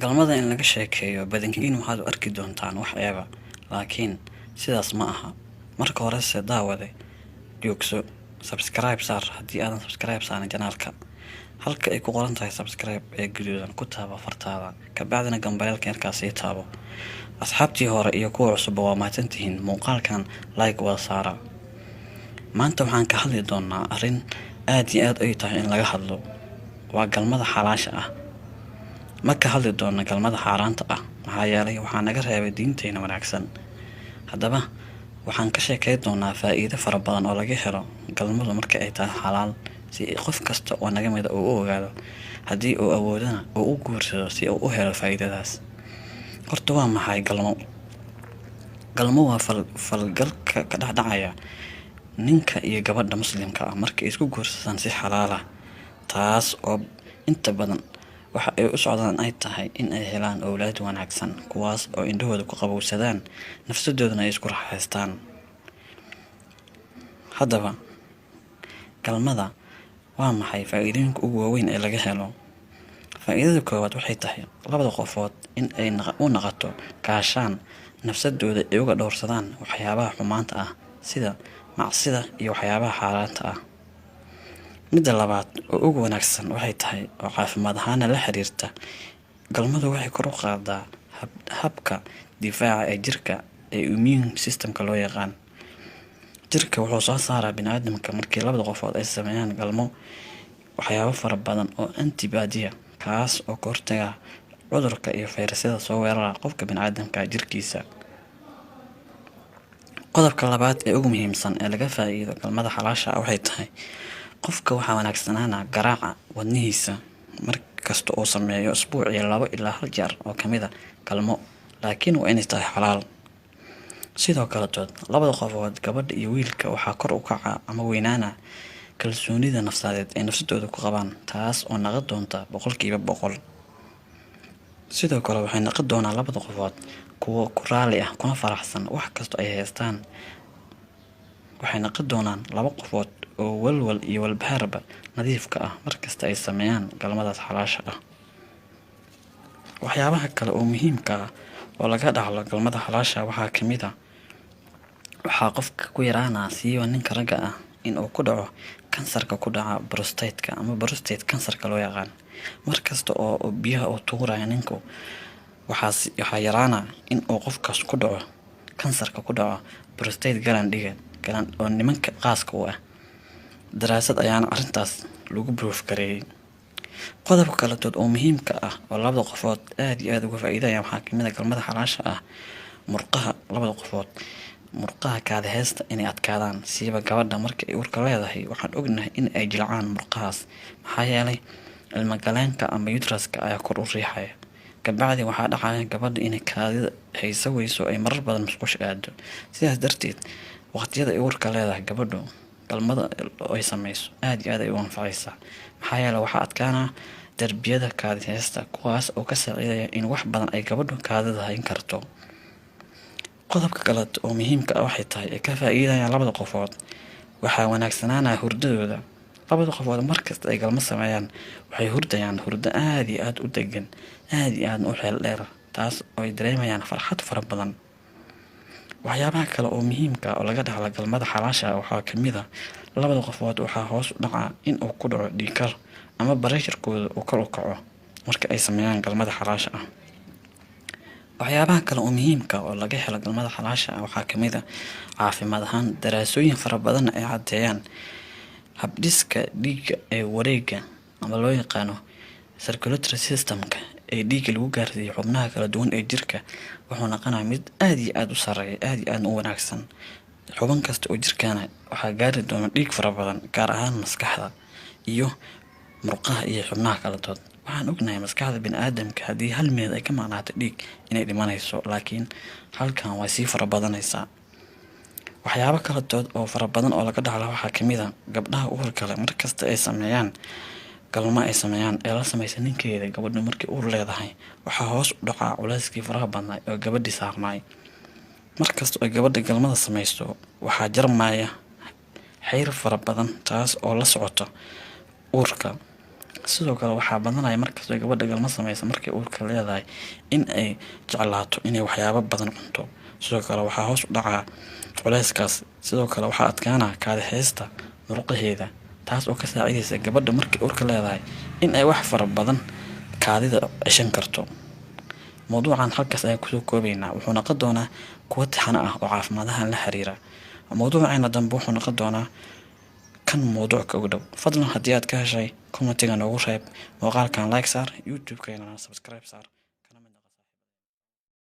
Galmada in laga sheekeeyo badankiin waxaad u arki doontaan wax eeba, laakiin sidaas ma aha. Marka horese daawade joogso subscribe saar haddii aadan subscribe saarin janaalka. Halka ay ku qoran tahay subscribe ee gaduudan ku taabo fartaada. Ka bacdina gambareelka yarkaas ii taabo. Asxaabtii hore iyo kuwa cusub waa mahadsantihiin muuqaalkan like wada saara. Maanta waxaan ka hadli doonaa arrin aad iyo aad ay tahay in laga hadlo. Waa galmada xalaasha ah. Ma ka hadli doona galmada xaaraanta ah maxaa yeelay waxaa naga reebay diinteena wanaagsan. Haddaba waxaan ka sheekay doonaa faa'iido fara badan oo laga helo galmadu marka ay tahay xalaal si qof kasta oo naga mid ah uu u ogaado haddii uu awoodana uu u guursado si uu u helo faa'iidadaas. Horta waa maxay galmo? Galmo waa falgalka ka dhacaya ninka iyo gabadha muslimka ah markay isku guursadaan si xalaal ah, taas oo inta badan waxa ay u socdaan ay tahay in ay helaan awlaad wanaagsan kuwaas oo indhahooda ku qabowsadaan nafsadoodana ay isku raaxaystaan. Haddaba galmada waa maxay faa'iidooyinka ugu waaweyn ee laga helo? Faa'iidada koowaad waxay tahay labada qofood in ay u noqoto gaashaan nafsadooda ay uga dhowrsadaan waxyaabaha xumaanta ah sida macsida iyo waxyaabaha xaaraanta ah. Midda labaad oo ugu wanaagsan waxay tahay oo caafimaad ahaan la xiriirta galmadu waxay kor u qaadaa habka difaaca ee jirka ee immune systemka loo yaqaan. Jirka wuxuu soo saaraa bini'aadamka markii labada qofood ay sameeyaan galmo waxyaabo fara badan oo antibody kaas oo ka hortaga cudurka iyo fayrasyada soo weerara qofka bini'aadamka jirkiisa. Qodobka labaad ee ugu muhiimsan ee laga faa'iido galmada xalaasha ah waxay tahay qofka waxaa wanaagsanaana garaaca wadnihiisa markasta uu sameeyo usbuucii 2 ilaa 1 jeer oo ka mid ah galmo, laakiin waa inay tahay xalaal. Sidoo kale labada qofood gabadha iyo wiilka waxaa kor u kaca ama weynaana kalsoonida nafsadeed ee nafsadooda ku qabaan, taas oo noqon doonta 100%. Sidoo kale waxay noqon doonaan labada qofood kuwo ku raali ah kuna faraxsan wax kasta ay haystaan. Waxay noqon doonaan laba qofood oo walwal iyo walbahaarba nadiifka ah markasta ay sameeyaan galmadaas xalaasha ah. Waxyaabaha kale oo muhiimka ah oo laga dhaxlo galmada xalaasha waxaa ka mid ah waxaa qofka ku yaraana siiba ninka ragga ah in uu ku dhaco kansarka ku dhaca prostate-ka ama prostate kansarka loo yaqaan. Markasta oo biyaha uu tuurayo ninku waxaa yaraana in uu qofkaas ku dhaco kansarka ku dhaco prostate gland-iga oo nimanka qaaska u ah. Daraasad ayaana arrintaas lagu proof gareeyay. Qodobka kale oo muhiimka ah oo labada qofood aad iyo aad uga faa'iidayaan waxaa ka mid ah galmada xalaasha ah murqaha labada qofood murqaha kaada heesta inay adkaadaan siiba gabadha markay ay uurka leedahay. Waxaan ognahay in ay jilcaan murqahaas maxaa yeelay ilma galeenka ama uteruska ayaa kor u riixaya. Kabacdi waxaa dhacaya gabadha inay kaadida hayso weyso ay marar badan musqusha aado. Sidaas darteed waqtiyada ay uurka leedahay gabadhu galmada ay sameyso aad iyo aad ay u anfacaysaa maxaa yeelay waxaa adkaana darbiyada kaadi heesta kuwaas oo ka saacidaya in wax badan ay gabadhu kaadida hayn karto. Qodobka kale oo muhiimka ah waxay tahay ka faa'iidayaan labada qofood waxaa wanaagsanaana hurdadooda. Labada qofood markasta ay galmo sameeyaan waxay hurdayaan hurdo aad iyo aad u degan aad iyo aad u xeel dheer taas oo ay dareemayaan farxad fara badan. Waxyaabaha kale oo muhiimka ah oo laga dhaxlo galmada xalaasha ah waxaa ka mid ah labada qofood waxaa hoos u dhaca in uu ku dhaco dhiig kar ama pressure-kooda uu kor u kaco marka ay sameeyaan galmada xalaasha ah. Waxyaabaha kale oo muhiimka ah oo laga helo galmada xalaasha ah waxaa ka mid ah caafimaad ahaan daraasooyin fara badan ay caddeeyaan habdhiska dhiigga ee wareegga ama loo yaqaano circulatory system-ka ee dhiigga lagu gaarsiiyo xubnaha kala duwan ee jirka wuxuu noqonayaa mid aad iyo aad u sareeya aad iyo aad u wanaagsan. Xubin kasta oo jirkaana waxaa gaari doona dhiig fara badan gaar ahaan maskaxda iyo murqaha iyo xubnaha kala duwan. Waxaan ognahay maskaxda bini'aadamka haddii hal meel ay ka maqnaato dhiig inay dhimanayso, laakiin halkan way sii fara badanaysaa. Waxyaabo kala duwan oo fara badan oo laga dhaxlo waxaa ka mid ah gabdhaha uurka leh markasta ay sameeyaan galmo ay sameeyaan ee la sameeyay ninkeeda gabadhu markii uur leedahay waxaa hoos u dhaca culayskii faraha badnaa oo gabadhii saarnay. Markasta oo gabadha galmada sameysto waxaa jarmaya xayir fara badan taas oo la socota uurka. sidoo kale waxaa badanaya markastoo gabadha galma sameysa markay uurka leedahay in ay jeclaato inay waxyaabo badan cunto. sidoo kale waxaa hoos u dhacaa culeyskaas. sidoo kale waxaa adkaanaa kaadi haysta murqaheeda, taas oo ka saacidaysa gabadha markay uurka leedahay in ay wax fara badan kaadida ceshan karto. mawduucan halkaas ayaan kusoo koobaynaa. wuxuu noqon doonaa kuwo taxane ah oo caafimaadahan la xiriira. mawduucayna dambe wuxuu noqon doonaa kan mawduuc ka ugu dhow. fadlan haddii aad ka heshay commentiga noogu reeb, muuqaalkan like saar, youtube-keena subscribe saar.